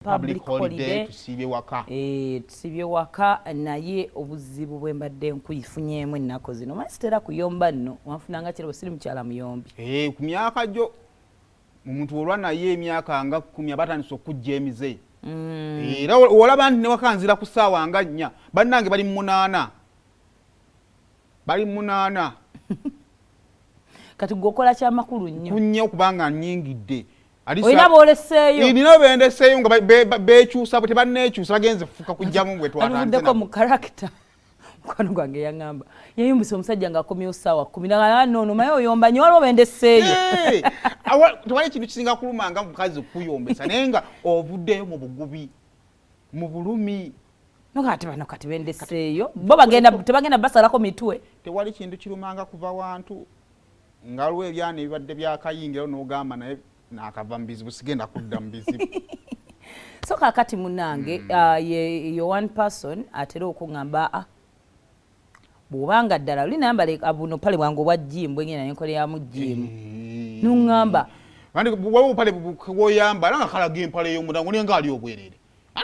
public holiday tusibye waka tusibye waka naye obuzibu bwe mbadde nkuyifunyeemu ennaku zino masitera kuyomba nno wanfunanga kiro siri mukyala muyombi ku myaka gyo omuntu olwa naye emyaka nga 10 batandise okujja emize era olaba nti ne wakanzira ku ssaawa nga 4 bannange bali mu 8 kati gwokola kyamakulu nnyo kunnyo kubanga nnyingidde oyina booleseeyo nina bendeseeyo nga beekyusa bwe tebanneekyusa bagenze fuka kujjamu bwe twatanzeeko mu karakita mukwano gwange yaŋŋamba yayumbisa omusajja ng'akomyewo ssaawa 10 nono maye oyomba nnyo waliwo bendeseeyo tewali ekintu kisinga kuluma nga mukazi kuyombesa naye nga ovuddeyo mu bugubi mu bulumi nokati bano kati bendeseeyo bo tebagenda basalako mitwe tewali kintu kirumanga kuva wantu nga waliwo ebyana ebibadde byakayingirawo n'ogamba naye nakava mu bizibu sigenda kudda mu bizibu so kakati munange ye one person atera okuŋŋamba bw'obanga ddala oli nayambala buno pale bwange obwa jimu bwengenda nenkoleramu jimu nuŋŋamba waliwo obupale bwoyambala nga kalaga empale ey'omudango naye ngaali obwerere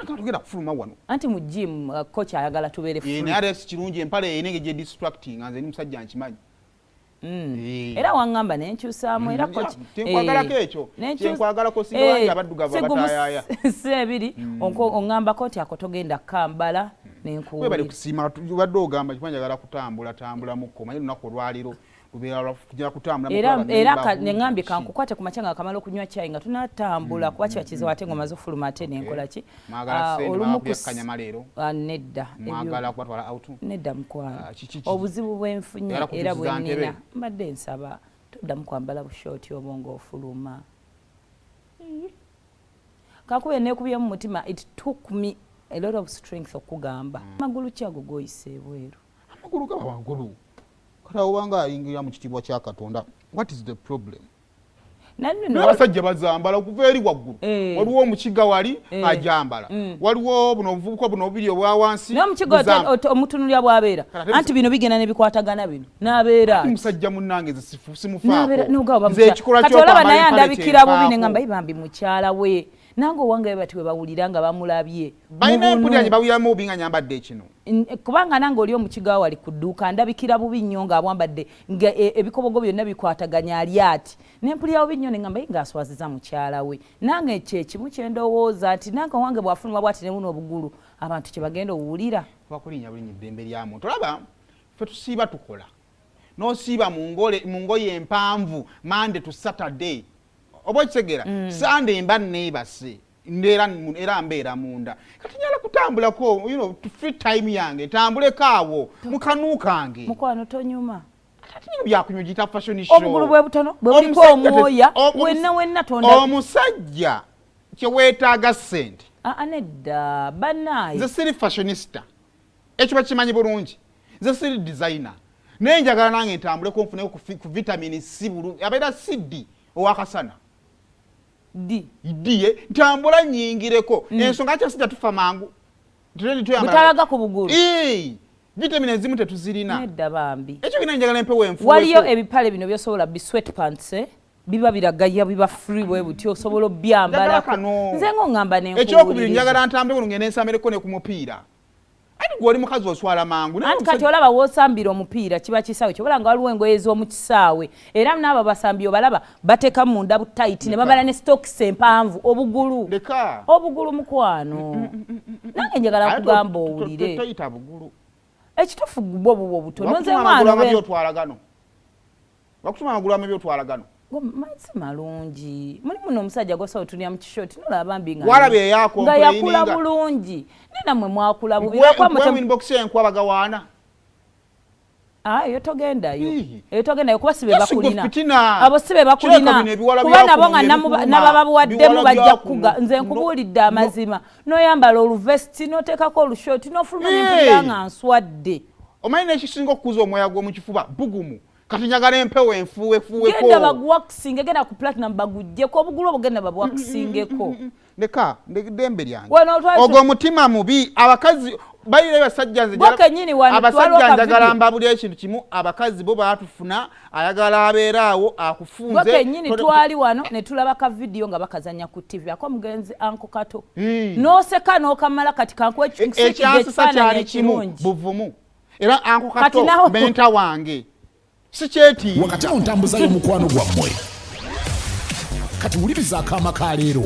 tugenda kufuluma wano anti mu jimu kocha ayagala tubeere naye ate si kirungi empale eyinenge gye distracting nze ni musajja nkimanyi era waŋŋamba nenkyusaamu era tenkwagalako ekyo tenkwagalako singa wange abaddugavu abatayaya si ebiri oŋŋambako nti ako togenda kambala nenkuwulira bali kusiima badde ogamba kikuba njagala kutambula mukko manyi lunaku olwaliro lubeera kujja kutambula era neŋŋambye kankukwate ku makya nga kamala okunywa cyayi nga tunatambula kuba kiba kizibu ate ngoma zofuluma ate nenkola ki nedda nedda mukwano obuzibu bwenfunye era bwenina mbadde nsaba toddamu kwambala bushooti obwo ng'ofuluma kakuba neekubyemu mutima it took me a lot of strength okugamba amagulu kyago goyise ebweru amagulu gaba wangulu kata obanga ayingira mu kitiibwa kya Katonda what is the problem n'abasajja bazambala okuva eri waggulu waliwo omukiga wali ajambala waliwo buno obuvubuka buno obubiri obwa wansi n'omukiga omutunulya bwabeera anti bino bigenda ne bikwatagana bino n'abeera musajja munnange simufaako nze ekikola kati olaba naye andabikira bubi ne ngamba bambi mukyala we nange owange bati we bawulira nga bamulabye balina empulira gye bawuliramu obubi nga nyambadde ekino kubanga nange oli omukiga wali ku dduuka ndabikira bubi nnyo ng'abwambadde nga ebikobogo byonna bikwataganya ali ati nempulira bubi nnyo ne ngamba ng'aswaziza mukyala we nange kyekimu kye ndowooza nti nange owange bw'afuluma bw'ati ne buno obugulu abantu kye bagenda owulira twakulinnya bulinnya eddembe lya muntu olaba ffe tusiiba tukola n'osiiba mu ngoye empanvu Monday to Saturday oba okitegera Sunday mba neebase era mbeera munda kati nyala kutambulako free time yange tambuleko awo mukanu kange mukwano tonyuma kati byakunywa gita fashion show obugulu bwe butono bwe buliko omwoya wenna tonda omusajja kye weetaaga ssente nedda bannaayi nze siri fashionista ekyo bakimanyi bulungi nze siri designer naye njagala nange ntambuleko nfuneko ku vitamin C bulu abeera CD owakasana diye ntambula nyingireko ensonga kyasijja tufa mangu butalaga ku bugulu vitamini ezimu tetuzirina nedda bambi ekyo kina njagala empewo enfuweeko waliyo ebipale bino byosobola bisweat pants biba biragaya biba free bwe butyo osobola obyambalako nze ng'oŋŋamba nenkuwuliriza ekyokubiri njagala ntambule bulungi n'ensamereko ne ku mupiira ati gw'oli mukazi oswala mangu anti kati olaba w'osambira omupiira kiba kisaawe kyobola nga waliwo engoye ez'omu kisaawe era n'abo basambi obalaba bateeka munda butayiti ne babala ne stokisi empanvu obugulu mukwano nange njagala kugamba owulire ekitufu bwo bubo butono nze mwana bakutuma amagulu byotwala gano mazzi malungi mulimu n'omusajja gwosobola otunira mu kishoti nolaba mbi nga yakula bulungi nenammwe mwakula bubi enkwabagawaana eyo togendayo kuba sibe bakulina abo sibe bakulina kuba nabo nga nabababuwaddemu bajja kuga nze nkubuulidde amazima n'oyambala oluvesiti n'oteekako olushoti n'ofuluma n'empulira nga nswadde omanyi n'ekisinga okukuza omwoya gw'omukifuba bugumu kati njagala empewo enfuwefuweko genda baguwakisinge genda ku platinum baguggyeko obugulu obwo genda babuwakisingeko leka ddembe lyange ogwo omutima mubi abakazi bayire basajja nze abasajja njagala mbabulya ekintu kimu abakazi bo batufuna ayagala abeeraawo akufunze boke nyini twali wano ne tulaba ka video nga bakazanya ku TV ako mugenzi anko kato noseka nokamala kati kankuwa ekyansa kyali kimu buvumu era anko kato benta wange sikyeti wakati ontambuza y'omukwano gwammwe kati wuliriza akaama ka leero